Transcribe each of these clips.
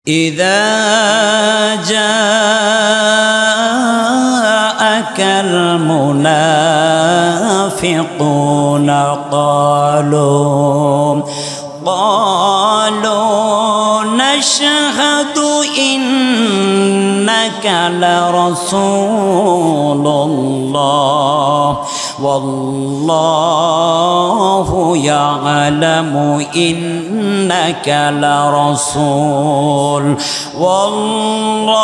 إذا جاءك المنافقون قالوا نشهد إنك لرسول الله والله يعلم إنك لرسول والله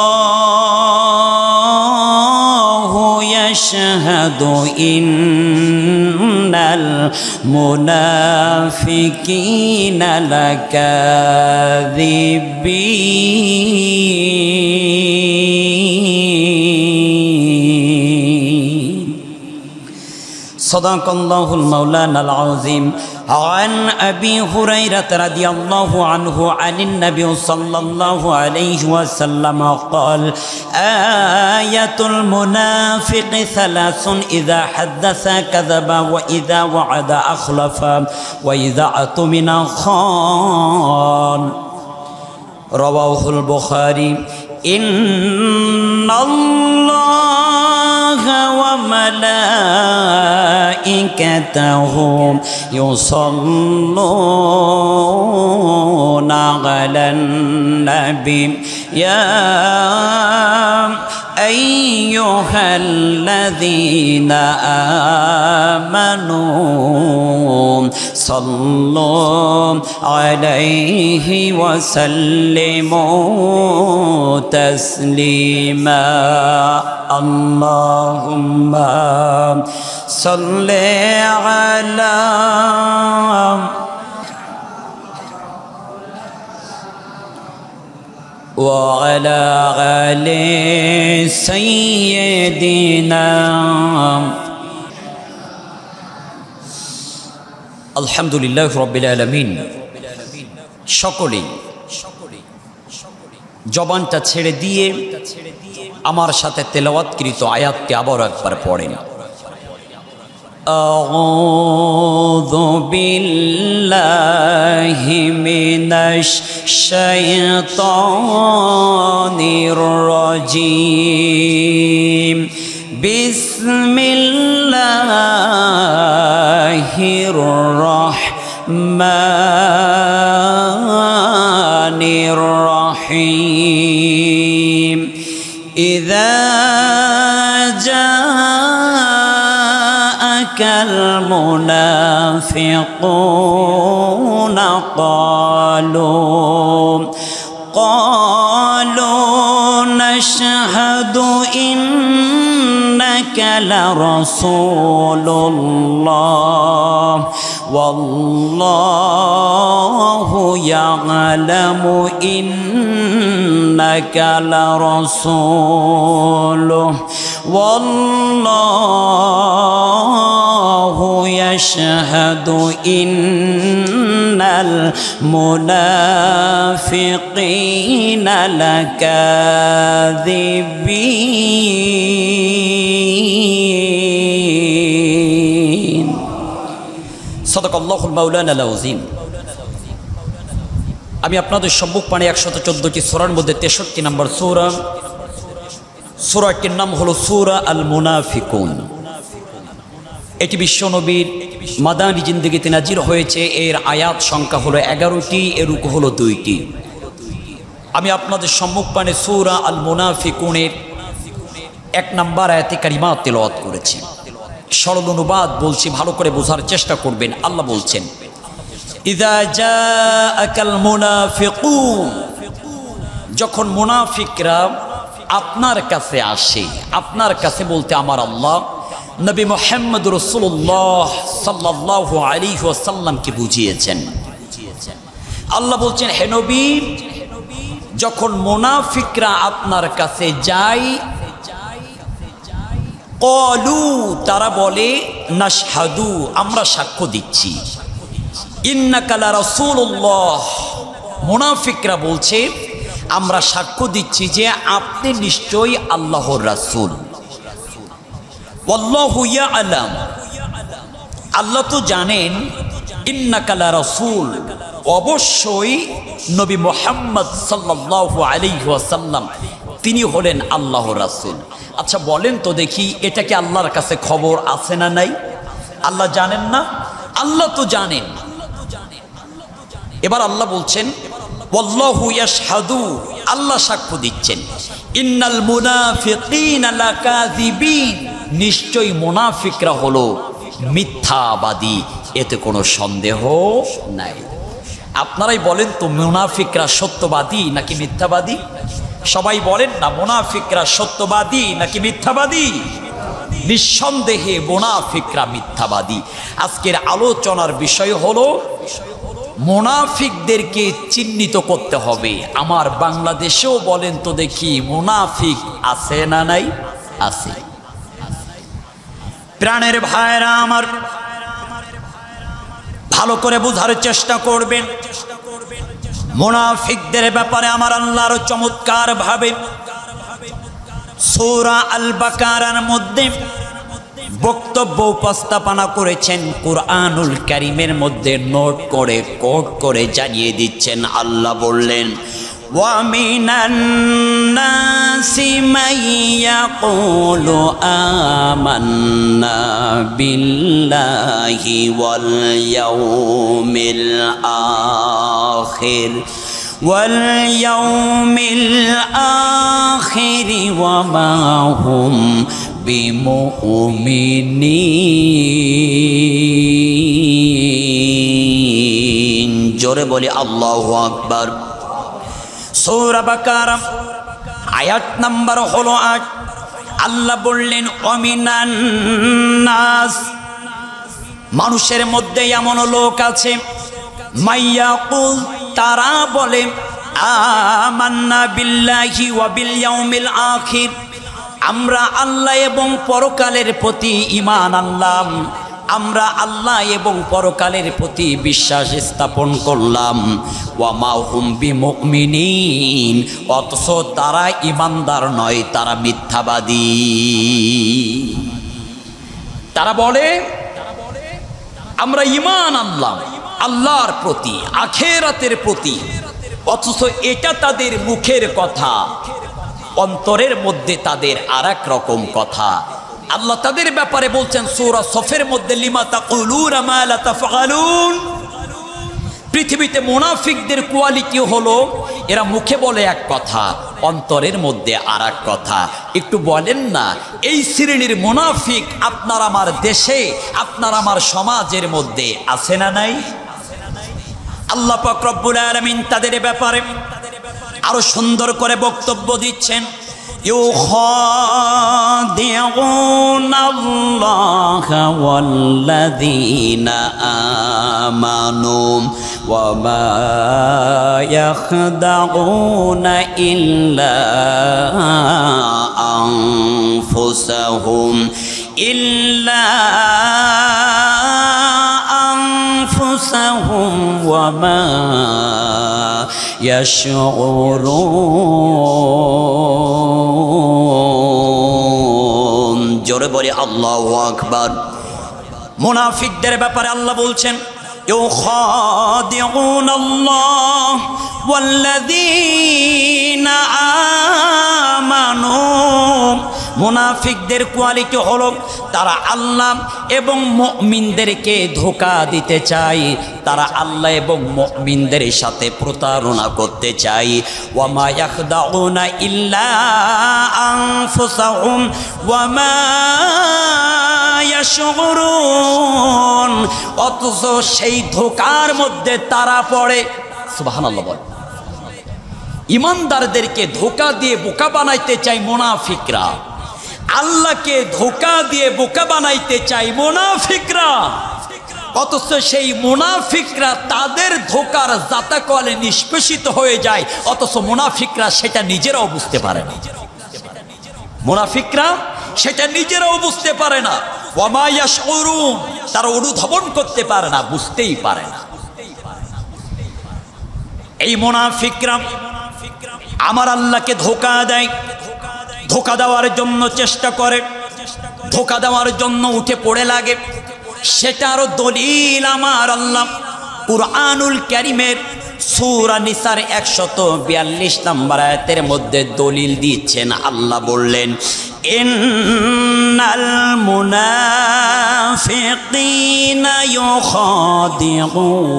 يشهد إن المنافقين لكاذبين. صدق الله المولانا العظيم. عن أبي هريرة رضي الله عنه عن النبي صلى الله عليه وسلم قال: آية المنافق ثلاث: إذا حدث كذب، وإذا وعد أخلف، وإذا اؤتمن خان. رواه البخاري. إن الله وملائكته يصلون على النبي يا أيها الذين آمنوا صلوا عليه وسلموا تسليما. اللهم صل على وعلى آل سيدنا. আলহামদুলিল্লাহ রাব্বিল আলামিন। সকলেই জবানটা ছেড়ে দিয়ে আমার সাথে তেলাওয়াতকৃত আয়াতটি আবার একবার পড়েন। আউযু বিল্লাহি মিনাশ শাইতানির রাজীম। বিসমিল্লাহির রাহমানির রাহিম। ইযা জাআকাল মুনাফিকুনা قالوا نشهد إنك لرسول الله والله يعلم إنك لرسوله والله يشهد إن المنافقين لكاذبين. صدق الله المولانا العظيم. আমি আপনাদের সম্মুখপানে 114টি সূরার মধ্যে 63 নম্বর সূরা, সূরাটির নাম হলো সূরা আল মুনাফিকুন। এটি বিশ্বনবীর মাদানী জিন্দেগিতে নাজিল হয়েছে। এর আয়াত সংখ্যা হলো 11টি, এর রুকু হলো 2টি। আমি আপনাদের সম্মুখপানে সূরা আল মুনাফিকুনের 1 নম্বর আয়াতে কারিমা তেলাওয়াত করেছি। সরল অনুবাদ বলছি, ভালো করে বোঝার চেষ্টা করবেন। আল্লাহ বলছেন, ইযা জাআকাল মুনাফিকুন, যখন মুনাফিকরা আপনার কাছে আসে। আপনার কাছে বলতে আমার আল্লাহ নবী মুহাম্মদ রাসূলুল্লাহ সাল্লাল্লাহু আলাইহি ওয়াসাল্লামকে বুঝিয়েছেন। আল্লাহ বলছেন, হে নবী, যখন মুনাফিকরা আপনার কাছে যায়, ক্বালু, তারা বলে, নাশহাদু, আমরা সাক্ষ্য দিচ্ছি, ইন্নাকা লা রাসূলুল্লাহ, মুনাফিকরা বলছে আমরা সাক্ষ্য দিচ্ছি যে আপনি নিশ্চয়ই আল্লাহর রাসূল। ওয়াল্লাহু ইয়ালাম, আল্লাহ তো জানেন, ইন্নাকা লা রাসূল, অবশ্যই নবী মুহাম্মদ সাল্লাল্লাহু আলাইহি ওয়াসাল্লাম তিনি হলেন আল্লাহর রাসূল। আচ্ছা বলেন তো দেখি, এটা কি আল্লাহর কাছে খবর আছে না নাই? আল্লাহ জানেন না? আল্লাহ তো জানেন। এবার আল্লাহ বলছেন ওয়াল্লাহু ইয়াশহাদু, আল্লাহ সাক্ষ্য দিচ্ছেন, ইন্নাল মুনাফিকিনা লাকাযিবিন, নিশ্চয়ই মুনাফিকরা হলো মিথ্যাবাদী, এতে কোনো সন্দেহ নাই। আপনারাই বলেন তো, মুনাফিকরা সত্যবাদী নাকি মিথ্যাবাদী? সবাই বলেন না, মুনাফিকরা সত্যবাদী নাকি মিথ্যাবাদী? নিঃসন্দেহে মুনাফিকরা মিথ্যাবাদী। আজকের আলোচনার বিষয় হলো মুনাফিকদেরকে চিহ্নিত করতে হবে। আমার বাংলাদেশেও বলেন তো দেখি, মুনাফিক আছে না নাই? আছে। প্রাণের ভাইরা আমার, ভালো করে বোঝার চেষ্টা করবেন। মুনাফিকদের ব্যাপারে আমার আল্লাহর চমৎকার ভাবে সূরা আল বাকারার মধ্যে বক্তব্য উপস্থাপনা করেছেন। কুরআনুল কারীমের মধ্যে নোট করে কোট করে জানিয়ে দিচ্ছেন। আল্লাহ বললেন, ওয়া মিনান নাসি মাইয়াকুলু আমান্না বিল্লাহি ওয়াল ইয়াউমিল আখির ওয়া মা হুম বিমুমিনিন। জোরে বলি আল্লাহু আকবার। সূরা বাকারা আয়াত নাম্বার হলো ৮। আল্লাহ বললেন ওয়ামিনান নাস, মানুষের মধ্যে এমন লোক আছে, মাইয়াকুল, তারা বলে, আমান্না বিল্লাহি ওয়া বিল ইয়াউমিল আখির, আমরা আল্লাহ এবং পরকালের প্রতি ঈমান আনলাম, আমরা আল্লাহ এবং পরকালের প্রতি বিশ্বাস স্থাপন করলাম। ওয়া মা হুম বিমুমিনিন, অথচ তারা ঈমানদার নয়, তারা মিথ্যাবাদী। তারা বলে আমরা ঈমান আনলাম আল্লাহর প্রতি, আখিরাতের প্রতি, অথচ এটা তাদের মুখের কথা, অন্তরের মধ্যে তাদের আরেক রকম কথা। আল্লাহ তাদের ব্যাপারে বলছেন সূরা সফের মধ্যে, লিমা তাকুলুনা মা লা তাফআলুন। পৃথিবীতে মুনাফিকদের কোয়ালিটি হলো এরা মুখে বলে এক কথা, অন্তরের মধ্যে আরেক কথা। একটু বলেন না, এই শ্রেণীর মুনাফিক আপনার আমার দেশে, আপনার আমার সমাজের মধ্যে আছে না নাই? আল্লাহ পাক রব্বুল আলামিন তাদের ব্যাপারে আরো সুন্দর করে বক্তব্য দিচ্ছেন। ইউখাদিউনাল্লাহা ওয়াল্লাযীনা আমানু ওয়া মা ইয়াখদাউনা ইল্লা আনফুসাহুম ওয়া মা ইয়াশউরুন। জোরে বলি আল্লাহু আকবার। মুনাফিকদের ব্যাপারে আল্লাহ বলছেন, ইউখাদিউনাল্লাহ ওয়াল্লাযীনা আমানু। মুনাফিকদের কোয়ালিটি হলো তারা আল্লাহ এবং মুমিনদেরকে ধোঁকা দিতে চায়, তারা আল্লাহ এবং মুমিনদের সাথে প্রতারণা করতে চায়। ওয়া মা ইয়াখদাউনা ইল্লা আনফুসাহুম ওয়া মা ইয়াশউরুন, অথচ সেই ধোঁকার মধ্যে তারা পড়ে। সুবহানাল্লাহ বল। ইমানদারদেরকে ধোঁকা দিয়ে বোকা বানাইতে চায় মুনাফিকরা, আল্লাহকে ধোঁকা দিয়ে বোকা বানাইতে চায় মুনাফিকরা, অথচ সেই মুনাফিকরা তাদের ধোঁকার জাতাকলে নিষ্পেষিত হয়ে যায়, অথচ মুনাফিকরা সেটা নিজেরাও বুঝতে পারে না। মুনাফিকরা সেটা নিজেরাও বুঝতে পারে না। ওয়া মা ইয়াশউরুন, তারা অনুধাবন করতে পারে না, বুঝতেই পারে না। এই মুনাফিকরা আমার আল্লাহকে ধোঁকা দেয়, ধোঁকা দেওয়ার জন্য চেষ্টা করে, ধোঁকা দেওয়ার জন্য উঠে পড়ে লাগে। সেটারও দলিল আমার আল্লাহ কুরআনুল কারীমের সূরা নিসার 142 নম্বর আয়াতের মধ্যে দলিল দিচ্ছেন। আল্লাহ বললেন, ইন্নাল মুনাফিকিনা ইউখাদিউনাল্লাহ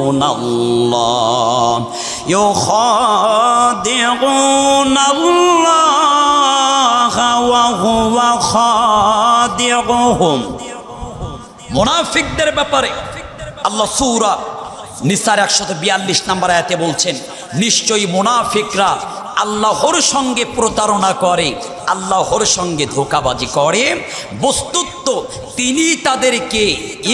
ওয়া হুয়া খাদিউহুম। মুনাফিকদের ব্যাপারে আল্লাহ সূরা নিসার 142 নম্বর আয়াতে বলছেন, নিশ্চয়ই মুনাফিকরা আল্লাহর সঙ্গে প্রতারণা করে, আল্লাহর সঙ্গে ধোঁকাবাজি করে। বস্তুত তিনি তাদেরকে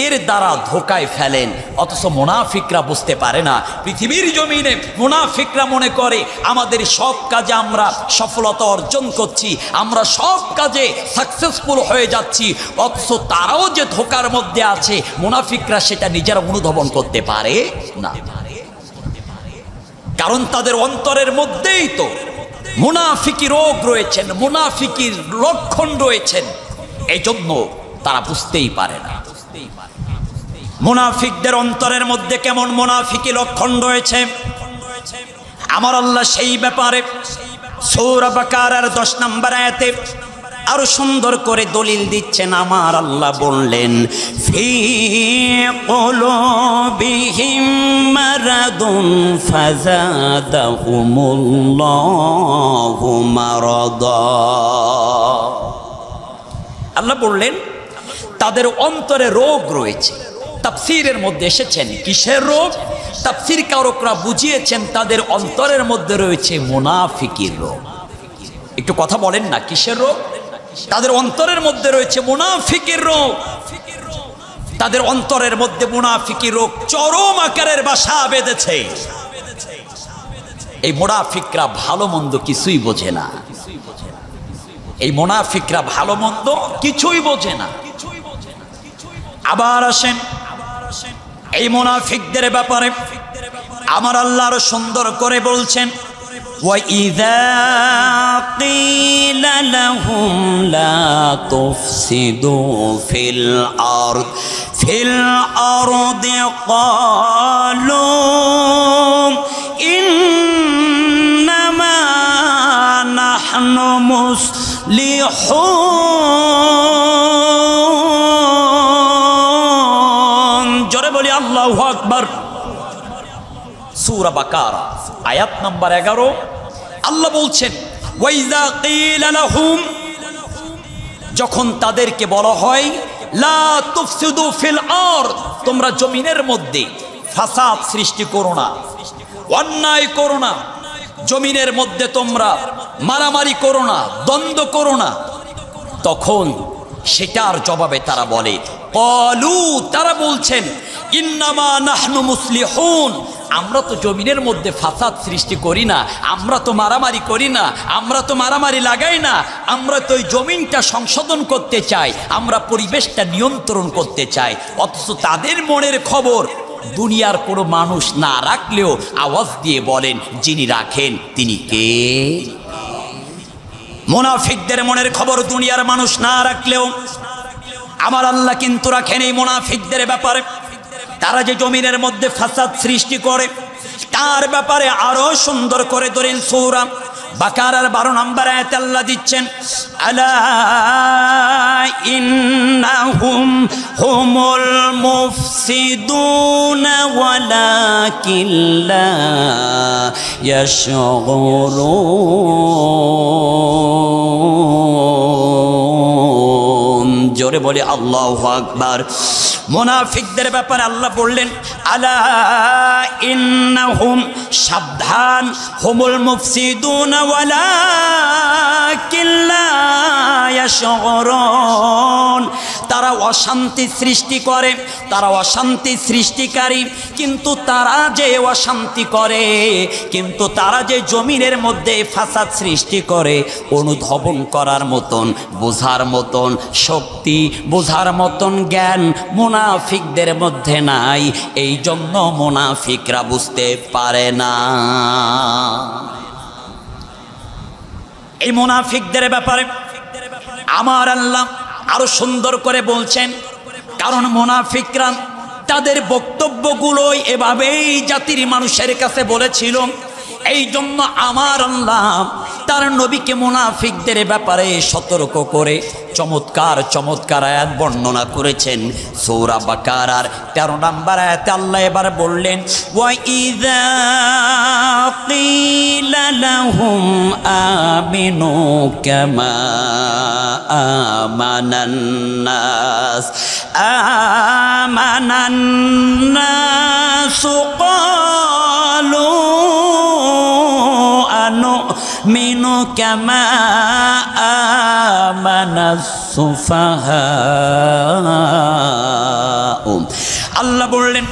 এর দ্বারা ধোঁকায় ফেলেন, অথচ মুনাফিকরা বুঝতে পারে না। পৃথিবীর জমিনে মুনাফিকরা মনে করে আমাদের সব কাজে আমরা সফলতা অর্জন করছি, আমরা সব কাজে সাকসেসফুল হয়ে যাচ্ছি, অথচ তারাও যে ধোঁকার মধ্যে আছে মুনাফিকরা সেটা নিজেরা অনুধাবন করতে পারে না। কারণ তাদের অন্তরের মধ্যেই তো মুনাফিকি রোগ রয়েছেন, মুনাফিকির লক্ষণ রয়েছেন, এই জন্য তারা বুঝতেই পারে না। মুনাফিকদের অন্তরের মধ্যে কেমন মুনাফিকি লক্ষণ রয়েছে আমার আল্লাহ সেই ব্যাপারে সূরা বাকারার 10 নম্বর আয়াতে আরো সুন্দর করে দলিল দিচ্ছেন। আমার আল্লাহ বললেন, ফি কুলুবিহিম মারাদুন ফাযাদাহুমুল্লাহু মারাদা। আল্লাহ বললেন তাদের অন্তরে রোগ রয়েছে। তাফসীরের মধ্যে এসেছেন কিসের রোগ? তাফসীর কারকরা বুঝিয়েছেন তাদের অন্তরের মধ্যে রয়েছে মুনাফিকির রোগ। একটু কথা বলেন না, কিসের রোগ? তাদের অন্তরের মধ্যে রয়েছে মুনাফিকির রোগ। তাদের অন্তরের মধ্যে মুনাফিকির রোগ চরম আকারের বাসা বেঁধেছে। এই মুনাফিকরা ভালো মন্দ কিছুই বোঝে না। এই মুনাফিকরা ভালো মন্দ কিছুই বোঝে না। আবার আসেন এই মুনাফিকদের ব্যাপারে আমার আল্লাহ আরো সুন্দর করে বলছেন, وَإِذَا قِيلَ لَهُمْ لَا تُفْسِدُوا فِي الْأَرْضِ قَالُوا إِنَّمَا نَحْنُ مُصْلِحُونَ। জোরে বলি আল্লাহু আকবার। সূরা বাকারা আয়াত নাম্বার 11 আল্লাহ বলছেন, ওয়াইজা কিলা লাহুম, যখন তাদেরকে বলা হয় লা তুফসিদু ফিল আরদ, তোমরা জমিনের মধ্যে ফাসাদ সৃষ্টি করো না, অন্যায় করো না, জমিনের মধ্যে তোমরা মারামারি করো না, দ্বন্দ্ব করো না, তখন সেটার জবাবে তারা বলে, ক্বালু, তারা বলছেন, ইন্নামা নাহনু মুসলিহুন, আমরা তো জমিনের মধ্যে ফাসাদ সৃষ্টি করি না, আমরা তো মারামারি করি না, আমরা তো মারামারি লাগাই না, আমরা তো ওই জমিনটা সংশোধন করতে চাই, আমরা পরিবেশটা নিয়ন্ত্রণ করতে চাই। অথচ তাদের মনের খবর দুনিয়ার কোনো মানুষ না রাখলেও আওয়াজ দিয়ে বলেন, যিনি রাখেন তিনি কে? মুনাফিকদের মনের খবর দুনিয়ার মানুষ না রাখলেও আমার আল্লাহ কিন্তু রাখেন এই মুনাফিকদের ব্যাপারে। তারা যে জমিনের মধ্যে ফাসাদ সৃষ্টি করে তার ব্যাপারে আরো সুন্দর করে দলিল সূরা বাকারার 12 নম্বর আয়াতে আল্লাহ দিচ্ছেন, আলা ইন্নাহুম হুমুল মুফসিদুনা ওয়ালাকিন লা ইয়াশউরুন। জোরে বলে আল্লাহু আকবার। মুনাফিকদের ব্যাপারে আল্লাহ বললেন, আলা ইন্নাহুম, সাবধান, হুমুল মুফসিদুনা ওয়ালাকিন লা ইয়াশউরুন, তারা অশান্তি সৃষ্টি করে, তারা অশান্তি সৃষ্টিকারী, কিন্তু তারা যে অশান্তি করে, কিন্তু তারা যে জমিনের মধ্যে ফাসাদ সৃষ্টি করে, অনুধাবন করার মতন, বোঝার মতন শক্তি, বোঝার মতন জ্ঞান মুনাফিকদের মধ্যে নাই। এই জন্য মুনাফিকরা বুঝতে পারে না। এই মুনাফিকদের ব্যাপারে আমার আল্লাহ আরো সুন্দর করে বলছেন, কারণ মুনাফিকরা তাদের বক্তব্যগুলোই এভাবেই জাতির মানুষের কাছে বলেছিল। এই জন্য আমার আল্লাহ তার নবীকে মুনাফিকদের ব্যাপারে সতর্ক করে চমৎকার চমৎকার আয়াত বর্ণনা করেছেন। সূরা বাকারার 13 নম্বর আয়াতে আল্লাহ এবার বললেন, ওয়া ইযা কিলা লাহুম আমিনু কামা আমানান নাস ক্বালু আনুমিনু কামা আমানাস সুফাহা। আল্লাহ বললেন,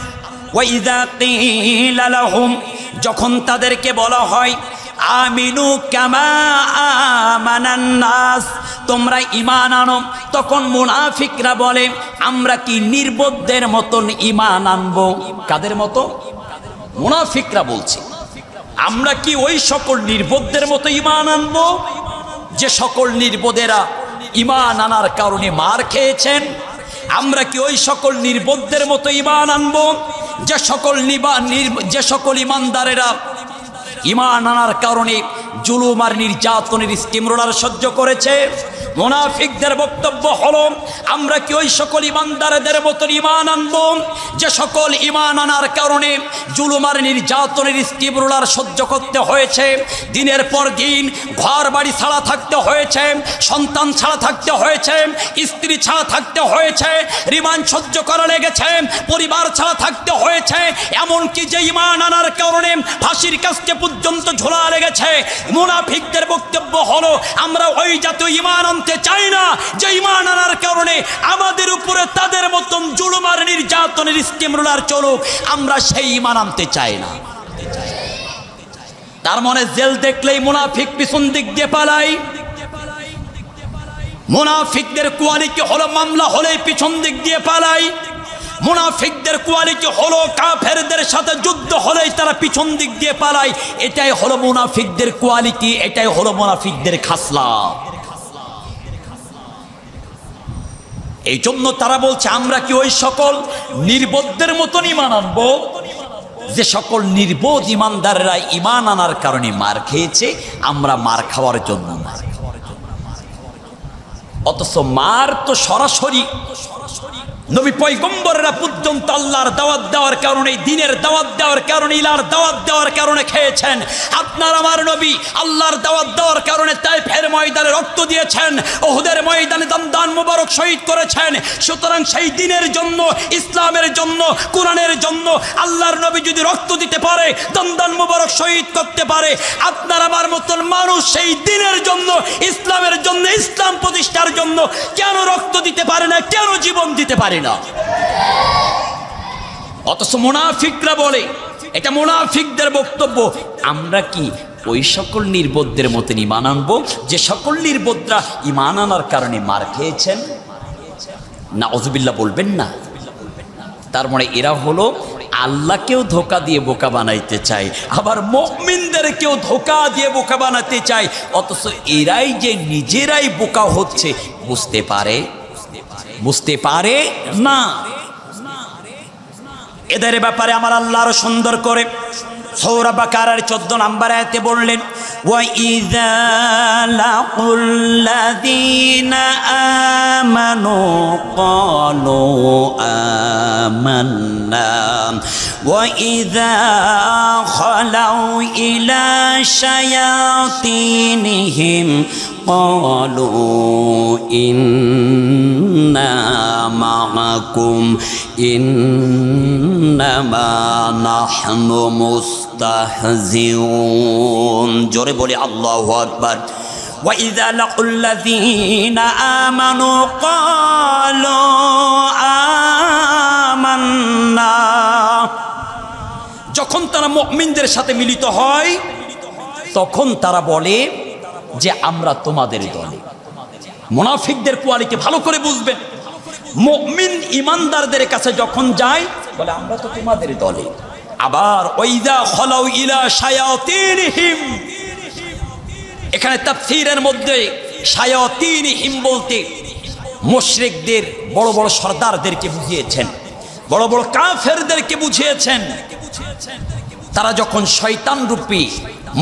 ওয়া ইযা কিলা লাহুম, যখন তাদেরকে বলা হয় আমিনু কামা আমানান নাস, তোমরা ঈমান আনো, তখন মুনাফিকরা বলে আমরা কি নির্বোধদের মতন ঈমান আনবো? কাদের মতো? মুনাফিকরা বলছে আমরা কি ওই সকল নির্বোধদের মতো ঈমান আনবো যে সকল নির্বোধেরা ঈমান আনার কারণে মার খেয়েছেন? আমরা কি ওই সকল নির্বোধদের মতো ঈমান আনবো যে সকল ঈমানদারেরা ঈমান আনার কারণে জুলুম আর নির্যাতনের স্টিমরোলার সহ্য করেছে? মুনাফিকদের বক্তব্য হলো আমরা কি ওই সকল ঈমানদারদের মতো ঈমান আনবো যে সকল ঈমান আনার কারণে জুলুম আর নির্যাতনের স্টিমরোলার সহ্য করতে হয়েছে, দিনের পর দিন ঘর বাড়ি ছাড়া থাকতে হয়েছে, সন্তান ছাড়া থাকতে হয়েছে, স্ত্রী ছাড়া থাকতে হয়েছে, রিমান্ড সহ্য করা লেগেছে, পরিবার ছাড়া থাকতে হয়েছে, এমনকি যে ঈমান আনার কারণে ফাঁসির কাস্তে পর্যন্ত ঝোলা লেগেছে। মুনাফিকদের বক্তব্য হলো আমরা ওই জাতীয় ঈমান আনতে চাই না যে ঈমান আনার কারণে আমাদের উপরে তাদের মতন জুলুম আর নির্যাতনের স্টিমরোলার চলুক, আমরা সেই ঈমান আনতে চাই না। তার মানে জেল দেখলেই মুনাফিক পিছন দিক দিয়ে পালায়। মুনাফিকদের কোয়ালিটি হলো মামলা হলেই পিছন দিক দিয়ে পালায়। মুনাফিকদের কোয়ালিটি হলো কাফেরদের সাথে যুদ্ধ হলেই তারা পিছন দিক দিয়ে পালায়। এটাই হলো মুনাফিকদের কোয়ালিটি, এটাই হলো মুনাফিকদের খাসলা। এই জন্য তারা বলছে আমরা কি ওই সকল নির্বোধদের মতন ঈমান আনবো যে সকল নির্বোধ ঈমানদাররা ঈমান আনার কারণে মার খেয়েছে, আমরা মার খাওয়ার জন্য না। অথচ মার তো সরাসরি নবী পয়গম্বররা পর্যন্ত আল্লাহর দাওয়াত দেওয়ার কারণে, দিনের দাওয়াত দেওয়ার কারণে, ইলার দাওয়াত দেওয়ার কারণে খেয়েছেন। আপনার আমার নবী আল্লাহর দাওয়াত দেওয়ার কারণে তায়েফের ময়দানে রক্ত দিয়েছেন, উহুদের ময়দানে দমদান মুবারক শহীদ করেছেন। সুতরাং সেই দিনের জন্য, ইসলামের জন্য, কোরআনের জন্য আল্লাহর নবী যদি রক্ত দিতে পারে, দমদান মুবারক শহীদ করতে পারে, আপনার আমার মতন মানুষ সেই দিনের জন্য, ইসলামের জন্য, ইসলাম প্রতিষ্ঠার জন্য কেন রক্ত দিতে পারে না, কেন জীবন দিতে পারে না? অথচ মুনাফিকরা বলে, এটা মুনাফিকদের বক্তব্য, আমরা কি ওই সকল নির্বোধদের মতন ঈমান আনবো যে সকল নির্বোধরা ঈমান আনার কারণে মার খেয়েছেন? নাউযুবিল্লাহ বলবেন না। তার মানে এরা হলো আল্লাহকেও ধোঁকা দিয়ে বোকা বানাইতে চায়, আবার মুমিনদেরকেও ধোঁকা দিয়ে বোকা বানাতে চায়। অথচ এরাই যে নিজেরাই বোকা হচ্ছে বুঝতে পারে না। এদের ব্যাপারে আমার আল্লাহ আরো সুন্দর করে সূরা বাকারার 14 নম্বর আয়াতে বললেন, ওয়া ইযা লাকুল্লাযীনা আমানু ক্বালু আমান্না ওয়া ইযা খালাউ ইলা শায়াতিনহিম ক্বালু ইন্না মা'আকুম ইন্নামা নাহনু মুস্তাহজিউন। জোরে বলি আল্লাহু আকবার। ওয়া ইযা লাকুল্লাযীনা আমানু ক্বালু আমান্না, যখন তারা মুমিনদের সাথে মিলিত হয় তখন তারা বলে যে আমরা তোমাদের দলে। মুনাফিকদের কোয়ালিটি ভালো করে বুঝবেন। মুমিন ঈমানদারদের কাছে যখন যায় বলে আমরা তো তোমাদের দলে। আবার ওয়াইদা খালাউ ইলা শায়াতিনহিম, এখানে তাফসীরের মধ্যে শায়াতিনহিম বলতে মুশরিকদের বড় বড় সরদারদেরকে বুঝিয়েছেন। বড় বড় কাফেরদেরকে বুঝিয়েছেন, তারা যখন শয়তান রূপী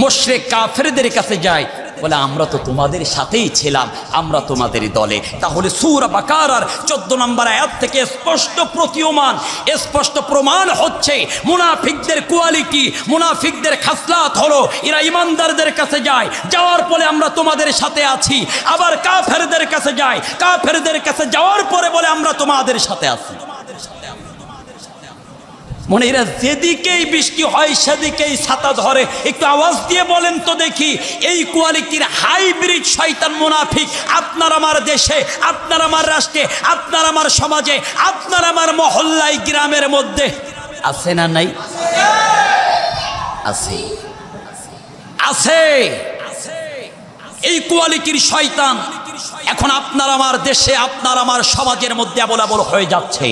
মুশরিক কাফেরদের কাছে যায়, বলে আমরা তো তোমাদের সাথেই ছিলাম, আমরা তোমাদের দলে। তাহলে সূরা বাকারার 14 নম্বর আয়াত থেকে স্পষ্ট প্রতীয়মান, স্পষ্ট প্রমাণ হচ্ছে মুনাফিকদের কোয়ালিটি, মুনাফিকদের খাসলাত হলো এরা ইমানদারদের কাছে যায়, যাওয়ার পরে আমরা তোমাদের সাথে আছি। আবার কাফেরদের কাছে যায়, কাফেরদের কাছে যাওয়ার পরে বলে আমরা তোমাদের সাথে আছি। মনে এরা যেদিকেই বৃষ্টি হয় সেদিকেই ছাতা ধরে। একটু আওয়াজ দিয়ে বলেন তো দেখি, এই কোয়ালিটির হাইব্রিড শয়তান মুনাফিক আপনার আমার দেশে, আপনার আমার রাষ্ট্রে, আপনার আমার সমাজে, আপনার আমার মহল্লায়, গ্রামের মধ্যে আছে না নাই? আছে, আছে। এই কোয়ালিটির শয়তান এখন আপনার আমার দেশে, আপনার আমার সমাজের মধ্যে আবল হয়ে যাচ্ছে।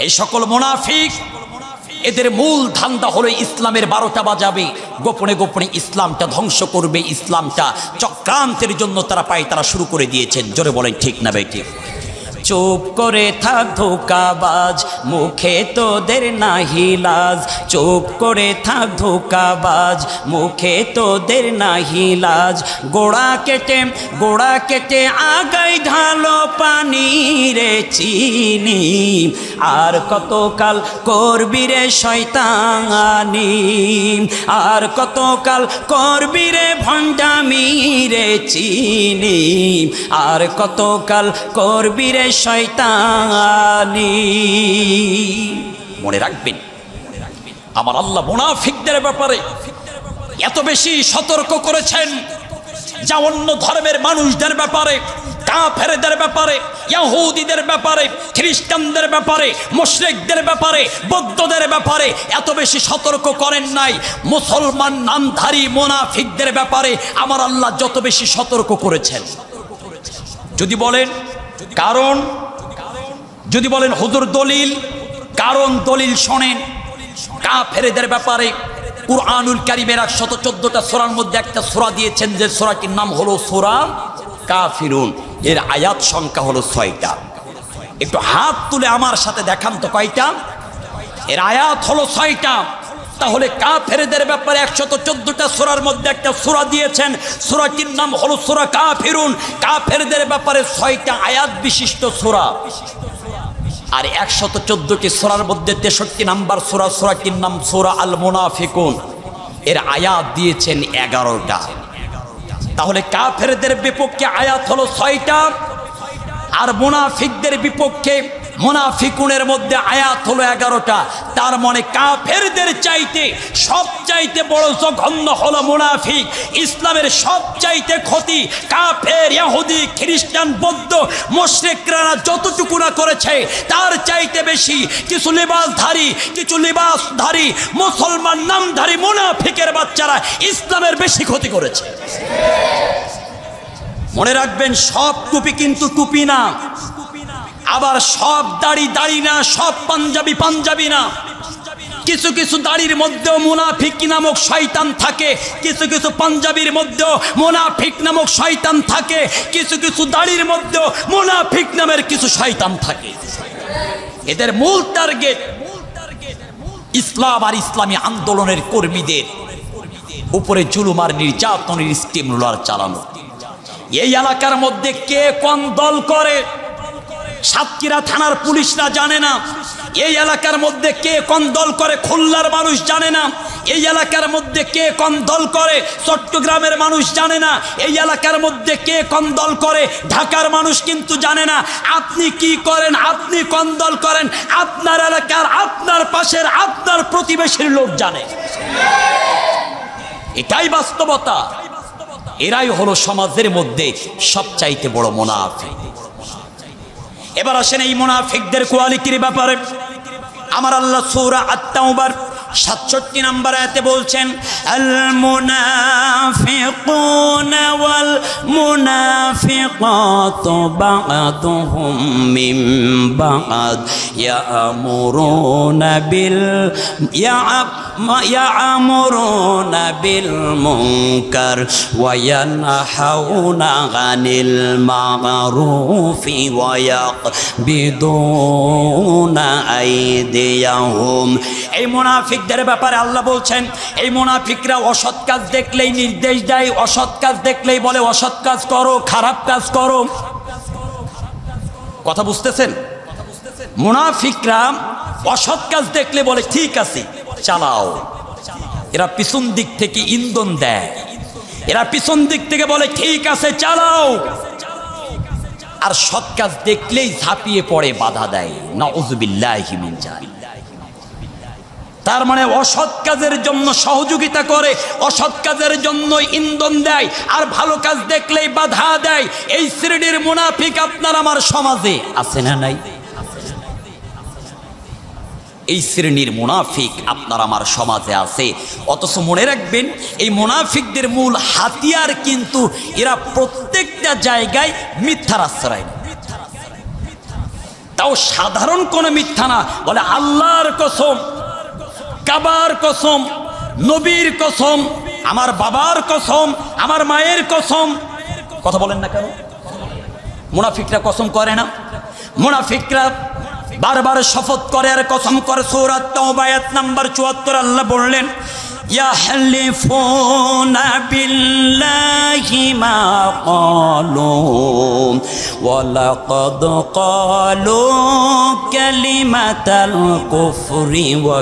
এই সকল মুনাফিক, এদের মূল ধান্দা হলো ইসলামের 12টা বাজাবে, গোপনে গোপনে ইসলামটা ধ্বংস করবে, ইসলামটা চক্রান্তের জন্য তারা তারা শুরু করে দিয়েছেন। জোরে বলেন ঠিক না ভাই? ঠিক। চুপ করে থাক ধোঁকাবাজ, মুখে তোদের নাহি লাজ। চুপ করে থাক ধোঁকাবাজ, মুখে তোদের নাহি লাজ। গোড়া কেটে আগাই ঢালো পানি রে চিনি। আর কতকাল করবি রে শয়তানি, আর কতকাল করবি রে ভণ্ডামি রে চিনি। আর কতকাল করবি রে শয়তানি। মনে রাখবেন, আমার আল্লাহ মুনাফিকদের ব্যাপারে এত বেশি সতর্ক করেছেন, যা অন্য ধর্মের মানুষদের ব্যাপারে, কাফেরদের ব্যাপারে, ইহুদিদের ব্যাপারে, খ্রিস্টানদের ব্যাপারে, মুশরিকদের ব্যাপারে, বৌদ্ধদের ব্যাপারে এত বেশি সতর্ক করেন নাই। মুসলমান নামধারী মুনাফিকদের ব্যাপারে আমার আল্লাহ যত বেশি সতর্ক করেছেন। যদি বলেন কারণ, যদি বলেন হুজুর দলিল, কারণ দলিল শোনেন। কাফেরদের ব্যাপারে কুরআনুল কারীমের 114টা সূরার মধ্যে একটা সূরা দিয়েছেন, যে সূরাটির নাম হলো সূরা কাফিরুন। এর আয়াত সংখ্যা হলো 6টা। একটু হাত তুলে আমার সাথে দেখান তো কয়টা? এর আয়াত হলো 6টা। তাহলে কাফেরদের ব্যাপারে 114টা সূরার মধ্যে একটা সূরা দিয়েছেন, সূরাটির নাম হলো সূরা কাফিরুন। কাফেরদের ব্যাপারে 6টা আয়াত বিশিষ্ট সূরা। আর 114টি সূরার মধ্যে 63 নাম্বার সূরা, সূরাটির নাম সূরা আল মুনাফিকুন। এর আয়াত দিয়েছেন 11টা। তাহলে কাফেরদের বিপক্ষে আয়াত হলো 6টা, আর মুনাফিকদের বিপক্ষে মুনাফিকুনের মধ্যে আয়াত হলো 11টা। তার মানে কাফেরদের চাইতে সবচাইতে বড় জঘন্য হলো মুনাফিক। ইসলামের সবচাইতে ক্ষতি কাফের, ইহুদি, খ্রিস্টান, বৌদ্ধ, মুশরিকরা যতটুকু না করেছে তার চাইতে বেশি কিছু লিবাসধারী মুসলমান নামধারী মুনাফিকের বাচ্চারা ইসলামের বেশি ক্ষতি করেছে। মনে রাখবেন, সব টুপি কিন্তু টুপি না, আবার সব দাড়ি না, সব পাঞ্জাবি না। কিছু কিছু দাড়ির মধ্যেও মুনাফিক নামক শয়তান থাকে, কিছু কিছু পাঞ্জাবির মধ্যেও মুনাফিক নামক শয়তান থাকে, কিছু কিছু দাড়ির মধ্যেও মুনাফিক নামের কিছু শয়তান থাকে। এদের মূল টার্গেট ইসলাম আর ইসলামী আন্দোলনের কর্মীদের উপরে জুলুম আর নির্যাতনের স্টিম রোলার চালানো। এই এলাকার মধ্যে কে কোন দল করে সাতক্ষীরা থানার পুলিশরা জানে না। এই এলাকার মধ্যে কে কোন দল করে খুলনার মানুষ জানে না। এই এলাকার মধ্যে কে কোন দল করে চট্টগ্রামের মানুষ জানে না। এই এলাকার মধ্যে কে কোন দল করে ঢাকার মানুষ কিন্তু জানে না। আপনি কি করেন, আপনি কোন দল করেন, আপনার এলাকার, আপনার পাশের, আপনার প্রতিবেশীর লোক জানে। এটাই বাস্তবতা। এরাই হলো সমাজের মধ্যে সবচাইতে বড় মুনাফিক। এবার আসেন এই মুনাফিকদের কোয়ালিটির ব্যাপারে। আমার আল্লাহ সূরা আত-তাওবার 67 নম্বর আয়াতে বলছেন, আল মুনাফিকুনা ওয়াল মুনাফিকাত মুনাফিকাতু বা'দুহুম মিন বা'দ ইয়া'মুরুনা বিল মুনকার ওয়া ইয়ানহাউনা আনিল মা'রুফি ওয়া ইয়াকবিদুনা আইদিয়াহুম। এই মুনাফিকদের ব্যাপারে আল্লাহ বলছেন, এই মুনাফিকরা অসৎ কাজ দেখলেই নির্দেশ দেয়, অসৎ কাজ দেখলেই বলে অসৎ কাজ করো, খারাপ কাজ করো। কথা বুঝতেছেন? মুনাফিকরা অসৎ কাজ দেখলে বলে ঠিক আছে চালাও। এরা পিছন দিক থেকে ইন্ধন দেয়, এরা পিছন দিক থেকে বলে ঠিক আছে চালাও। আর সৎ কাজ দেখলেই ঝাঁপিয়ে পড়ে বাধা দেয়। নাউযুবিল্লাহি মিন যালিক। তার মানে অসৎ কাজের জন্য সহযোগিতা করে, অসৎ কাজের জন্য ইন্ধন দেয়, আর ভালো কাজ দেখলেই বাধা দেয়। এই শ্রেণীর মুনাফিক আপনার আমার সমাজে আছে না নাই? এই শ্রেণীর মুনাফিক আপনার আমার সমাজে আছে। অথচ মনে রাখবেন, এই মুনাফিকদের মূল হাতিয়ার কিন্তু এরা প্রত্যেকটা জায়গায় মিথ্যার আশ্রয় নেয়। তাও সাধারণ কোনো মিথ্যা না, বলে আল্লাহর কসম, কাবার কসম, নবীর কসম, আমার বাবার কসম, আমার মায়ের কসম। কথা বলেন না কেন? মুনাফিকরা কসম করে না? মুনাফিকরা বারবার শপথ করে আর কসম করে। সূরা তাওবা আয়াত নাম্বার ৭৪ আল্লাহ বললেন, ইয়াহলিফুনা বিল্লাহি মা ক্বালু ওয়া লাকাদ ক্বালু কালিমাতাল কুফরি ওয়া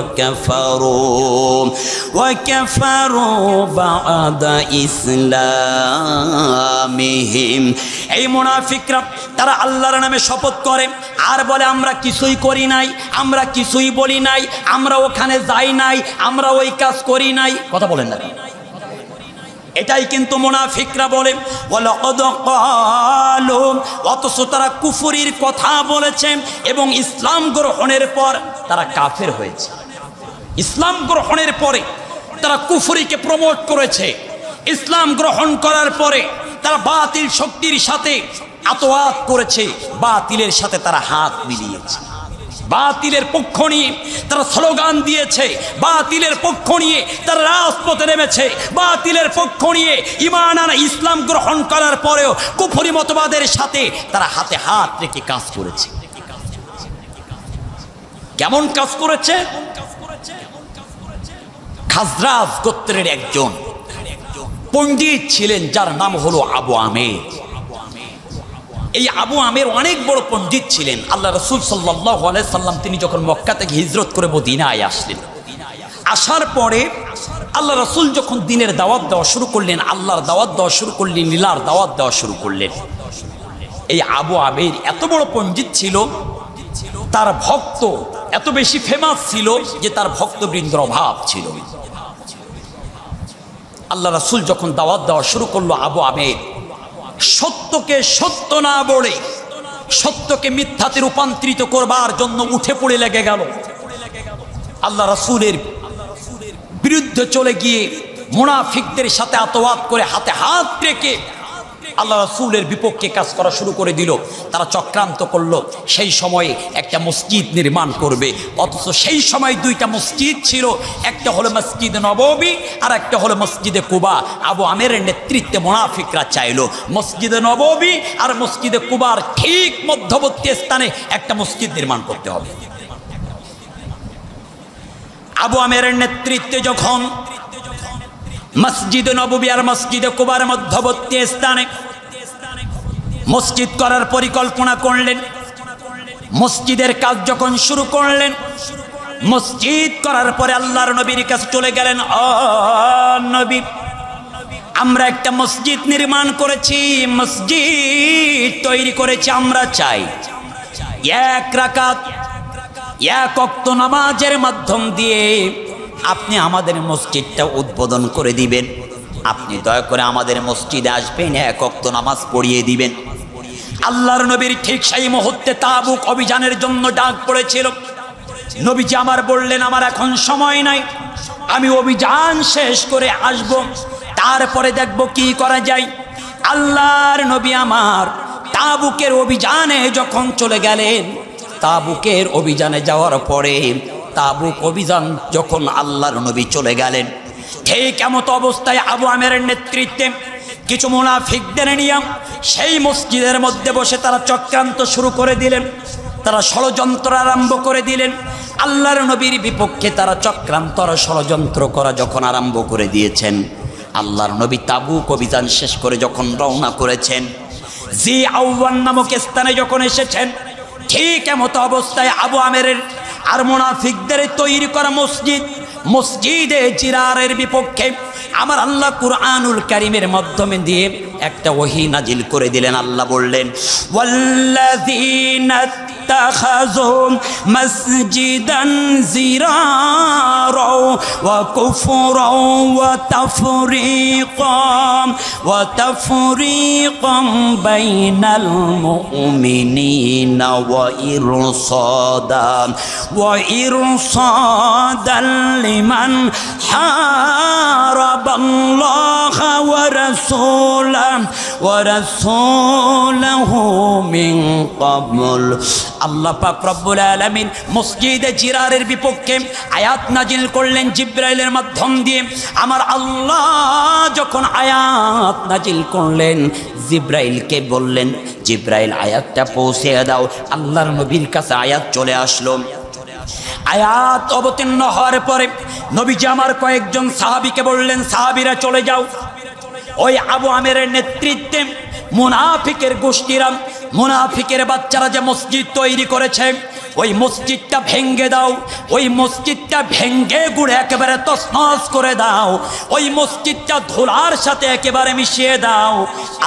কাফারু বা'দা ইসলামিহিম। এই মুনাফিকরা তারা আল্লাহর নামে শপথ করে আর বলে আমরা কিছুই করি নাই, আমরা কিছুই বলি নাই, আমরা ওখানে যাই নাই, আমরা ওই কাজ করি নাই। কথা বলেন না? এটাই কিন্তু মুনাফিকরা বলে। ওয়ালাকাদ ক্বালু, অথচ তারা কুফরির কথা বলেছে এবং ইসলাম গ্রহণের পর তারা কাফের হয়েছে। ইসলাম গ্রহণের পরে তারা কুফরিকে প্রমোট করেছে। ইসলাম গ্রহণ করার পরে তারা বাতিল শক্তির সাথে আতোয়াত করেছে, বাতিলের সাথে তারা হাত মিলিয়েছে, বাতিলের পক্ষ নিয়ে তারা স্লোগান দিয়েছে, বাতিলের পক্ষ নিয়ে তারা রাজপথে নেমেছে, বাতিলের পক্ষ নিয়ে ঈমান আনা ইসলাম গ্রহণ করার পরেও কুফরি মতবাদের সাথে তারা হাতে হাত রেখে কাজ করেছে। কেমন কাজ করেছে? খাজরাজ গোত্রের একজন পণ্ডিত ছিলেন যার নাম হলো আবু আমের। এই আবু আমের অনেক বড় পণ্ডিত ছিলেন। আল্লাহ রাসূল সাল্লাল্লাহু আলাইহি সাল্লাম তিনি যখন মক্কা থেকে হিজরত করে মদিনায় আসলেন, আসার পরে আল্লাহ রাসূল যখন দ্বীনের দাওয়াত দেওয়া শুরু করলেন, আল্লাহর দাওয়াত দেওয়া শুরু করলেন, লীলার দাওয়াত দেওয়া শুরু করলেন, এই আবু আমের এত বড় পণ্ডিত ছিল, তার ভক্ত এত বেশি ফেমাস ছিল যে তার ভক্তবৃন্দের অভাব ছিল। আল্লাহ রাসূল যখন দাওয়াত দেওয়া শুরু করলো, আবু আমের সত্যকে সত্য না বলে সত্যকে মিথ্যাতে রূপান্তরিত করবার জন্য উঠে পড়ে লেগে গেল। আল্লাহ রাসূলের বিরুদ্ধে চলে গিয়ে মুনাফিকদের সাথে আতওয়াত করে হাতে হাত রেখে আল্লাহ রাসূলের বিপক্ষে কাজ করা শুরু করে দিল। তারা চক্রান্ত করলো সেই সময়ে একটা মসজিদ নির্মাণ করবে, অথচ সেই সময় দুইটা মসজিদ ছিল, একটা হলো মসজিদে নববী আর একটা হলো মসজিদে কুবা। আবু আমেরের নেতৃত্বে মুনাফিকরা চাইলো মসজিদে নববী আর মসজিদে কুবার ঠিক মধ্যবর্তী স্থানে একটা মসজিদ নির্মাণ করতে হবে। আবু আমেরের নেতৃত্বে যখন মসজিদে নববী আর মসজিদে কুবার মধ্যবর্তী স্থানে মসজিদ করার পরিকল্পনা করলেন, মসজিদের কাজ যখন শুরু করলেন, মসজিদ করার পরে আল্লাহর নবীর কাছে চলে গেলেন, ও নবী, আমরা একটা মসজিদ নির্মাণ করেছি, মসজিদ তৈরি করেছি, আমরা চাই এক রাকাত এক ওয়াক্ত নামাজের মাধ্যম দিয়ে আপনি আমাদের মসজিদটা উদ্বোধন করে দিবেন। আপনি দয়া করে আমাদের মসজিদে আসবেন, এক ওয়াক্ত নামাজ পড়িয়ে দিবেন। আল্লাহর নবীর ঠিক সেই মুহূর্তে তাবুক অভিযানের জন্য ডাক পড়েছিল। নবীজি আমার বললেন, আমার এখন সময় নাই, আমি অভিযান শেষ করে আসব, তারপরে দেখব কি করা যায়। আল্লাহর নবী আমার তাবুকের অভিযানে যখন চলে গেলেন, তাবুকের অভিযানে যাওয়ার পরে তাবুক অভিযান যখন আল্লাহর নবী চলে গেলেন, ঠিক এমত অবস্থায় আবু আমেরের নেতৃত্বে কিছু মুনাফিকদের নিয়ে সেই মসজিদের মধ্যে বসে তারা চক্রান্ত শুরু করে দিলেন, তারা ষড়যন্ত্র আরম্ভ করে দিলেন। আল্লাহর নবীর বিপক্ষে তারা চক্রান্ত ষড়যন্ত্র করা যখন আরম্ভ করে দিয়েছেন, আল্লাহর নবী তাবুক অভিযান শেষ করে যখন রওনা করেছেন, জি আউয়ান নামক স্থানে যখন এসেছেন, ঠিক এমত অবস্থায় আবু আমেরের আর মুনাফিকদের তৈরি করা মসজিদে জিরারের বিপক্ষে আমার আল্লাহ কুরআনুল কারীমের মাধ্যমে দিয়ে একটা ওহী নাজিল করে দিলেন। আল্লাহ বললেন, ওয়াল্লাযীনা ইত্তাখাযু মাসজিদান জিরারা ওয়া কুফরান ওয়া তাফরীকান বাইনাল মুমিনিনা ওয়া ইরসাদান লিমান হারাবাল্লাহ ওয়া রাসূলাহু মিন ক্বাবল। আল্লাহ পাক রব্বুল আলামিন মসজিদে জিরারের বিপক্ষে আয়াত নাজিল করলেন জিবরাইলের মাধ্যম দিয়ে। আমার আল্লাহ যখন আয়াত নাজিল করলেন, জিবরাইলকে বললেন, জিবরাইল আয়াতটা পৌঁছে দাও। আল্লাহর নবীর কাছে আয়াত চলে আসলো। আয়াত অবতীর্ণ হওয়ার পরে নবীজি আমার কয়েকজন সাহাবীকে বললেন, সাহাবীরা চলে যাও, ওই আবু আমেরের নেতৃত্বে মুনাফিকের গোষ্ঠীরা, মুনাফিকের বাচ্চারা যে মসজিদ তৈরি করেছে, ওই মসজিদটা ভেঙ্গে দাও, ওই মসজিদটা ভেঙ্গে গুড়ে একেবারে তছনছ করে দাও, ওই মসজিদটা ধুলার সাথে একেবারে মিশিয়ে দাও।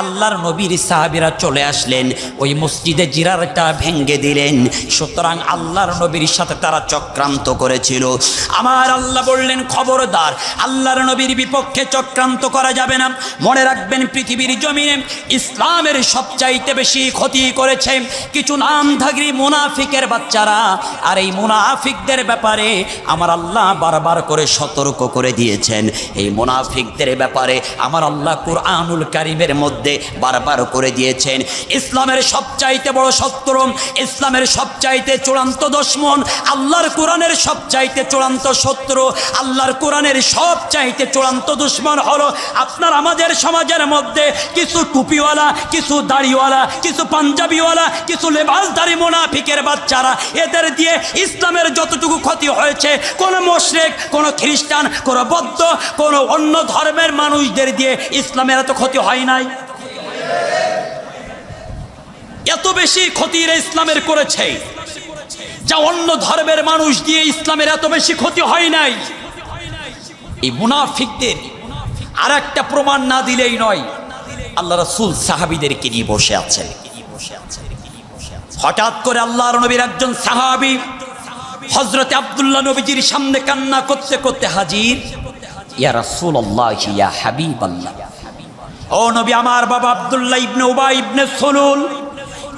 আল্লাহর নবীর সাহাবীরা চলে আসলেন, ওই মসজিদে জিরারটা ভেঙ্গে দিলেন। সুতরাং আল্লাহর নবীর সাথে তারা চক্রান্ত করেছিল। আমার আল্লাহ বললেন, খবরদার, আল্লাহর নবীর বিপক্ষে চক্রান্ত করা যাবে না। মনে রাখবেন, পৃথিবীর জমিনে ইসলামের সবচাইতে বেশি ক্ষতি করেছে কিছু নামধারী মুনাফিকের বাচ্চা। আর এই মুনাফিকদের ব্যাপারে আমার আল্লাহ বারবার করে সতর্ক করে দিয়েছেন। এই মুনাফিকদের ব্যাপারে আমার আল্লাহ কুরআনুল কারীমের মধ্যে বারবার করে দিয়েছেন, ইসলামের সবচাইতে বড় শত্রু, ইসলামের সবচাইতে চূড়ান্ত দুশমন, আল্লাহর কোরআনের সবচাইতে চূড়ান্ত শত্রু, আল্লাহর কোরআনের সবচাইতে চূড়ান্ত দুশমন হলো আপনার আমাদের সমাজের মধ্যে কিছু টুপিওয়ালা, কিছু দাড়িওয়ালা, কিছু পাঞ্জাবিওয়ালা, কিছু লেবাসধারী মুনাফিকের বাচ্চারা। এদের দিয়ে ইসলামের যতটুকু ক্ষতি হয়েছে, কোন মুশরিক, কোন খ্রিস্টান, কোন বৌদ্ধ, কোন অন্য ধর্মের মানুষদের দিয়ে ইসলামের এত ক্ষতি হয় নাই। এত বেশি ক্ষতি ইসলামের করেছে যা অন্য ধর্মের মানুষ দিয়ে ইসলামের এত বেশি ক্ষতি হয় নাই। এই মুনাফিকদের আর একটা প্রমাণ না দিলেই নয়। আল্লাহ রাসূল সাহাবীদেরকে নিয়ে বসে আছেন। হঠাৎ করে আল্লাহর নবীর একজন সাহাবী হযরত আব্দুল্লাহ নবীজির সামনে কান্না করতে করতে হাজির। ইয়া রাসূলুল্লাহ, ইয়া হাবিবাল্লাহ, ও নবী আমার, বাবা আব্দুল্লাহ ইবনে উবাই ইবনে সুলুল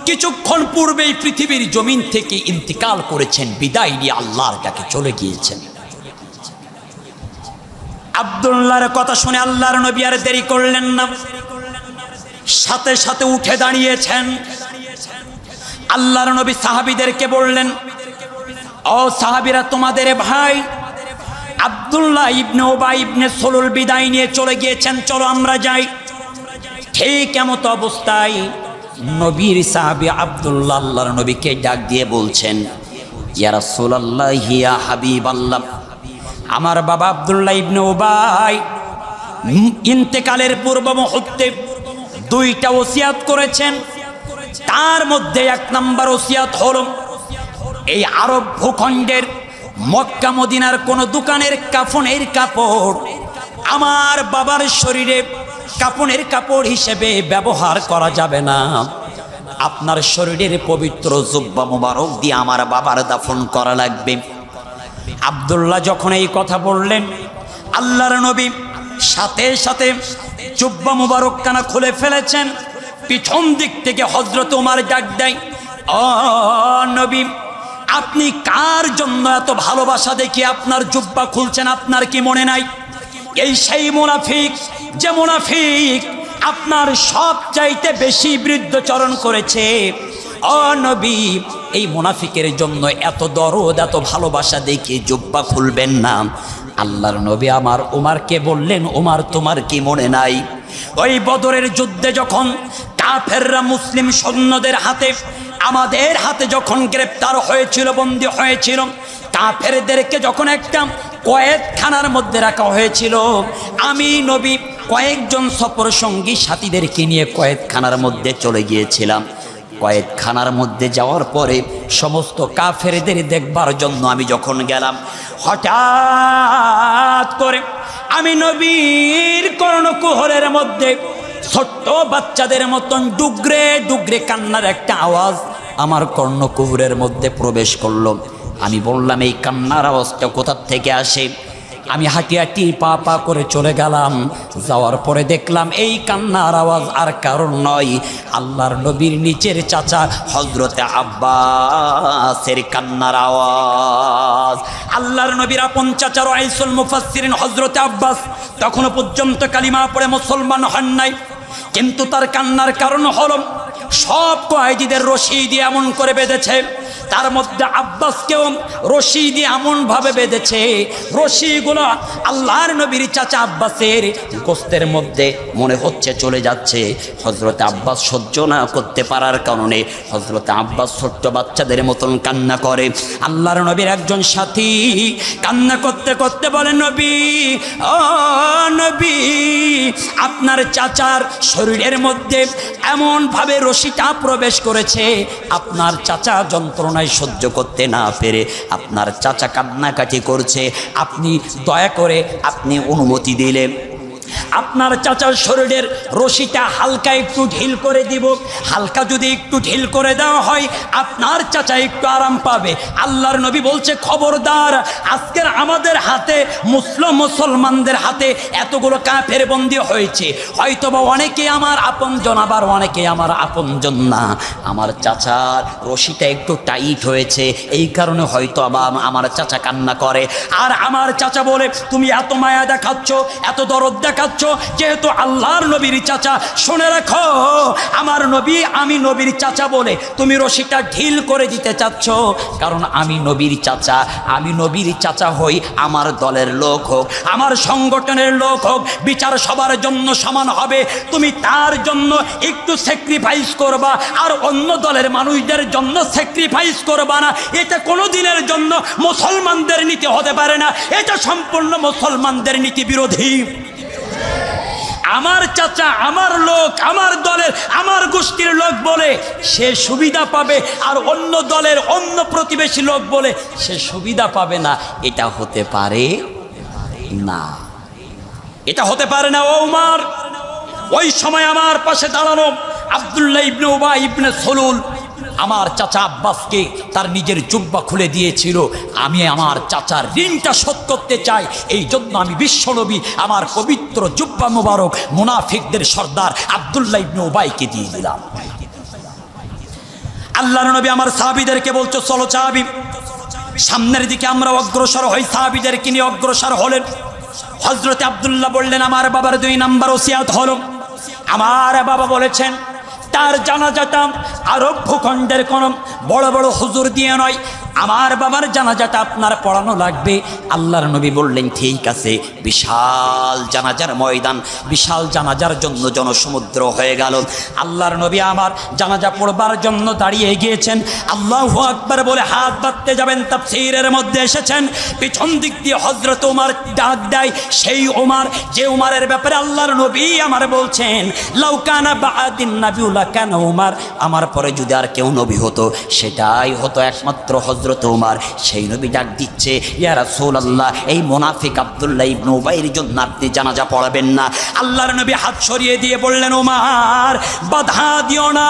কিছুক্ষণ পূর্বেই পৃথিবীর জমিন থেকে ইন্তিকাল করেছেন, বিদায় নিয়ে আল্লাহর কাছে চলে গিয়েছেন। আব্দুল্লাহর কথা শুনে আল্লাহর নবী আর দেরি করলেন না, সাথে সাথে উঠে দাঁড়িয়েছেন। আল্লাহর নবী সাহাবীদেরকে বললেন, ও সাহাবীরা, তোমাদের ভাই আব্দুল্লাহ ইবনে উবাই ইবনে সুলুল বিদায় নিয়ে চলে গিয়েছেন, চলো আমরা যাই। ঠিক এমত অবস্থায় নবীর সাহাবী আব্দুল্লাহ আল্লাহর নবীকে ডাক দিয়ে বলছেন, ইয়া রাসূলুল্লাহ, ইয়া হাবিবাল্লাহ, আমার বাবা আব্দুল্লাহ ইবনে উবাই ইন্তেকালের পূর্ব মুহূর্তে দুইটা ওসিয়াত করেছেন। তার মধ্যে এক নম্বর ওসিয়াত হলো, এই আরব ভূখণ্ডের মক্কা মদিনার কোন দোকানের কাফনের কাপড় আমার বাবার শরীরে কাফনের কাপড় হিসেবে ব্যবহার করা যাবে না। আপনার শরীরের পবিত্র জুব্বা মুবারক দিয়ে আমার বাবার দাফন করা লাগবে। আব্দুল্লাহ যখন এই কথা বললেন, আল্লাহর নবী সাথে সাথে জুব্বা মুবারক কানা খুলে ফেলেছেন। পিছন দিক থেকে হযরত ওমর ডাক দেয়, ও নবী, আপনি কার জন্য এত ভালোবাসা দেখিয়ে আপনার জুব্বা খুলছেন, আপনার কি মনে নাই? এই সেই মুনাফিক যে মুনাফিক আপনার সব চাইতে বেশি বিরুদ্ধচরণ করেছে। ও নবী, এই মুনাফিকের জন্য এত দরদ, এত ভালোবাসা দেখে জুব্বা খুলবেন না। আল্লাহর নবী আমার উমারকে বললেন, উমার তোমার কি মনে নাই ওই বদরের যুদ্ধে যখন কাফেররা মুসলিম সৈন্যদের হাতে, আমাদের হাতে যখন গ্রেপ্তার হয়েছিল, বন্দী হয়েছিল, কাফেরদেরকে যখন একটা কয়েদখানার মধ্যে রাখা হয়েছিল, আমি নবী কয়েকজন সফর সঙ্গী সাথীদেরকে নিয়ে কয়েদখানার মধ্যে চলে গিয়েছিলাম। কয়েদখানার মধ্যে যাওয়ার পরে সমস্ত কাফেরদের দেখবার জন্য আমি যখন গেলাম, হঠাৎ করে আমি নবীর কর্ণকুহরের মধ্যে ছোট্ট বাচ্চাদের মতন ডুগরে ডুগরে কান্নার একটা আওয়াজ আমার কর্ণকুহরের মধ্যে প্রবেশ করলো। আমি বললাম, এই কান্নার আওয়াজটা কোথা থেকে আসে? আমি হাঁটি হাঁটি পা পা করে চলে গেলাম। যাওয়ার পরে দেখলাম এই কান্নার আওয়াজ আর কারণ নয়, আল্লাহর নবীর নিচের চাচা হযরতে আব্বাসের কান্নার আওয়াজ। আল্লাহর নবীর আপন চাচা রাইসুল মুফাসসিরিন হযরতে আব্বাস তখনও পর্যন্ত কালিমা পড়ে মুসলমান হন নাই, কিন্তু তার কান্নার কারণ হলো সব কয়েদিদের রশি দিয়ে এমন করে বেঁধেছে, তার মধ্যে আব্বাসকেও রশি দিয়ে এমনভাবে বেঁধেছে, রশিগুলো আল্লাহর নবীর চাচা আব্বাসের গোস্তের মধ্যে মনে হচ্ছে চলে যাচ্ছে। হযরতে আব্বাস সহ্য না করতে পারার কারণে হযরতে আব্বাস ছোট্ট বাচ্চাদের মতন কান্না করে। আল্লাহর নবীর একজন সাথী কান্না করতে করতে বলে, নবী, ও নবী, আপনার চাচার শরীরের মধ্যে এমনভাবে রশিটা প্রবেশ করেছে, আপনার চাচা যন্ত্রণায় সহ্য করতে না পেরে আপনার চাচা কান্নাকাটি করছে, আপনি দয়া করে আপনি অনুমতি দিলেন আপনার চাচার শরীরের রশিটা হালকা একটু ঢিল করে দিব, হালকা যদি একটু ঢিল করে দেওয়া হয় আপনার চাচা একটু আরাম পাবে। আল্লাহর নবী বলছে, খবরদার, আজকের আমাদের হাতে মুসলমানদের হাতে এতগুলো কাফের বন্দী হয়েছে, হয়তোবা অনেকে আমার আপনজন, আবার অনেকে আমার আপনজন না, আমার চাচার রশিটা একটু টাইট হয়েছে, এই কারণে হয়তো আমার চাচা কান্না করে। আর আমার চাচা বলে, তুমি এত মায়া দেখাচ্ছ, এত দরদ দেখাচ্ছ, যেহেতু আল্লাহর নবীর চাচা, শুনে রাখো, আমার নবী, আমি নবীর চাচা বলে তুমি রশিটা ঢিল করে দিতে চাচ্ছ, কারণ আমি নবীর চাচা, আমি নবীর চাচা হই, আমার দলের লোক হোক, আমার সংগঠনের লোক হোক, বিচার সবার জন্য সমান হবে, তুমি তার জন্য একটু স্যাক্রিফাইস করবা আর অন্য দলের মানুষদের জন্য স্যাক্রিফাইস করবা না, এটা কোনো দিনের জন্য মুসলমানদের নীতি হতে পারে না, এটা সম্পূর্ণ মুসলমানদের নীতি বিরোধী। আমার চাচা, আমার লোক, আমার দলের, আমার গোষ্ঠীর লোক বলে সে সুবিধা পাবে, আর অন্য দলের অন্য প্রতিবেশী লোক বলে সে সুবিধা পাবে না, এটা হতে পারে না, এটা হতে পারে না। ও উমর, ওই সময় আমার পাশে দাঁড়ানো আব্দুল্লাহ ইবনে উবাই ইবনে সলুল আমার চাচা আব্বাসকে তার নিজের জুব্বা খুলে দিয়েছিল। আমি আমার চাচার ঋণটা শোধ করতে চাই, এই জন্য আমি বিশ্বনবী আমার পবিত্র জুব্বা মুবারক মুনাফিকদের সর্দার আব্দুল্লাহ ইবনে উবাইকে দিয়ে দিলাম। আল্লাহর নবী আমার সাহাবীদেরকে বলছো, চলো সাহাবী, সামনের দিকে আমরা অগ্রসর হই। সাহাবীদেরকে নিয়ে অগ্রসর হলেন। হযরতে আব্দুল্লাহ বললেন, আমার বাবার 2 নাম্বার ওসিয়াত হলো, আমার বাবা বলেছেন তার জানাজাটা আরব ভূখণ্ডের কোন বড় বড় হুজুর দিয়ে নয়, আমার বাবার জানাজাটা আপনার পড়ানো লাগবে। আল্লাহর নবী বললেন, ঠিক আছে। বিশাল জানাজার ময়দান, বিশাল জানাজার জন্য জনসমুদ্র হয়ে গেল। আল্লাহর নবী আমার জানাজা পড়বার জন্য দাঁড়িয়ে গিয়েছেন। আল্লাহু আকবার বলে হাত বাঁধতে যাবেন, তাফসীরের মধ্যে এসেছেন পিছন দিক দিয়ে হযরত ওমর ডাক দেয়, সেই ওমর যে ওমরের ব্যাপারে আল্লাহর নবী আমার বলছেন, লাউ কানা বা'দিন নাবিয়্যু লাকানা ওমর, আমার পরে যদি আর কেউ নবী হতো সেটাই হতো একমাত্র হযরত ওমর। সেই নবী ডাক দিচ্ছে, ইয়া রাসূলুল্লাহ, এই মুনাফিক আব্দুল্লাহ ইবনে উবাইয়ের জন্য আপনি জানাজা পড়াবেন না। আল্লাহর নবী হাত সরিয়ে দিয়ে বললেন, ওমর বাধা দিও না।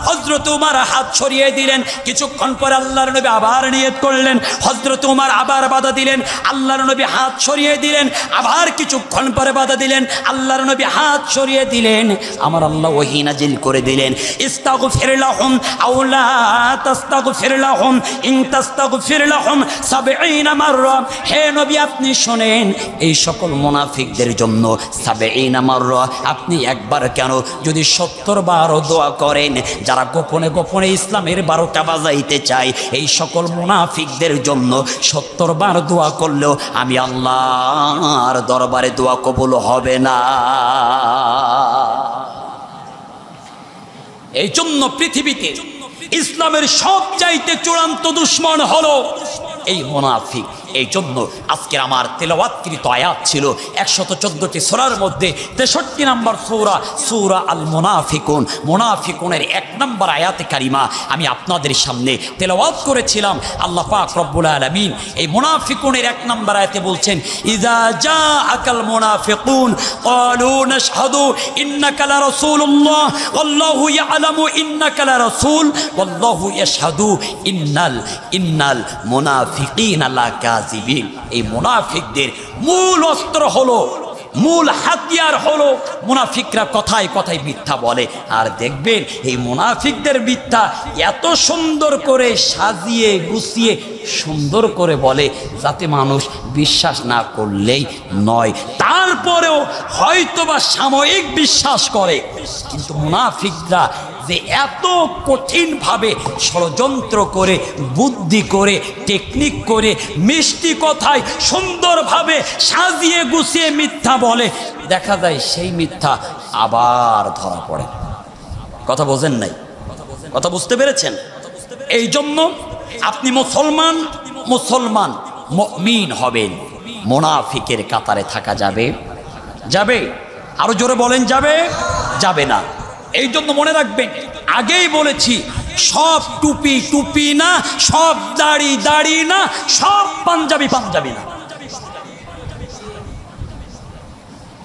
হযরত ওমর হাত সরিয়ে দিলেন। কিছুক্ষণ পরে আল্লাহর নবী আবার নিয়ত করলেন, হযরত ওমর আবার বাধা দিলেন। আল্লাহর নবী হাত সরিয়ে দিলেন, আবার কিছুক্ষণ পরে বাধা দিলেন। আল্লাহর নবী হাত সরিয়ে দিলেন, আমার আল্লাহ ওহী নাজিল করে দিলেন, ইস্তাগফির লাহুম আও লা তাস্তাগফির লাহুম ইন তাস্তাগফির লাহুম 70 মাররা, হে নবী আপনি শুনেন এই সকল মুনাফিকদের জন্য 70 মাররা, আপনি একবার কেন যদি 70 বারও দোয়া করেন, যারা গোপনে গোপনে ইসলামের 12টা বাজাইতে চায় এই সকল মুনাফিকদের জন্য 70 বার দোয়া করলেও আমি আল্লাহর দরবারে দোয়া কবুল হবে না। এই জন্য পৃথিবীতে ইসলামের সবচাইতে চূড়ান্ত দুশমন হলো এই মুনাফিক। এই জন্য আজকের আমার তেলাওয়াতকৃত আয়াত ছিল 114টি সূরার মধ্যে 63 নম্বর সূরা, সূরা আল মুনাফিকুন। মুনাফিকুনের 1 নম্বর আয়াতে কারিমা আমি আপনাদের সামনে তেলাওয়াত করেছিলাম। আল্লাহ পাক রব্বুল আলামিন এই মুনাফিকুনের 1 নম্বর আয়াতে বলছেন, ইযা জাআকাল মুনাফিকুন ক্বালু নাশহাদু ইন্নাকা লা রাসূলুল্লাহ ওয়াল্লাহু ইয়ালামু ইন্নাকা লা রাসূল ওয়াল্লাহু ইয়াশহাদু ইন্নাল মুনাফিকিনা লাকাযিবিন। এই মুনাফিকদের মূল অস্ত্র হলো, মূল হাতিয়ার হলো, মুনাফিকরা কথায় কথায় মিথ্যা বলে। আর দেখবেন এই মুনাফিকদের মিথ্যা এত সুন্দর করে সাজিয়ে গুছিয়ে সুন্দর করে বলে যাতে মানুষ বিশ্বাস না করলেই নয়, তারপরেও হয়তোবা সাময়িক বিশ্বাস করে। কিন্তু মুনাফিকরা যে এত কঠিনভাবে ষড়যন্ত্র করে, বুদ্ধি করে, টেকনিক করে, মিষ্টি কথায় সুন্দরভাবে সাজিয়ে গুছিয়ে মিথ্যা বলে, দেখা যায় সেই মিথ্যা আবার ধরা পড়ে। কথা বোঝেন নাই? কথা বুঝতে পেরেছেন? এই জন্য আপনি মুসলমান মুমিন হবেন, মুনাফিকের কাতারে থাকা যাবে? আরো জোরে বলেন, যাবে না। এই জন্য মনে রাখবেন, আগেই বলেছি সব টুপি না, সব দাড়ি না, সব পাঞ্জাবি না।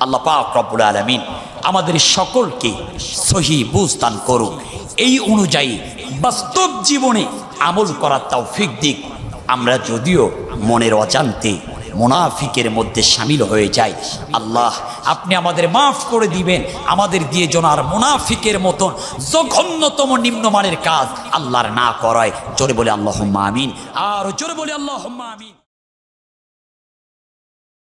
আল্লাহ পাক রব্বুল আলামিন আমাদের সকলকে সহি বুঝ দান করুন, এই অনুযায়ী বাস্তব জীবনে আমল করার তৌফিক দিক। আমরা যদিও মনের অজান্তে মুনাফিকের মধ্যে শামিল হয়ে যায়, আল্লাহ আপনি আমাদের মাফ করে দিবেন, আমাদের দিয়ে যেন আর মুনাফিকের মতন জঘন্যতম নিম্নমানের কাজ আল্লাহর না করায়। জোরে বলে আল্লাহুম্মা আমিন, আর জোরে বলে আল্লাহুম্মা আমিন।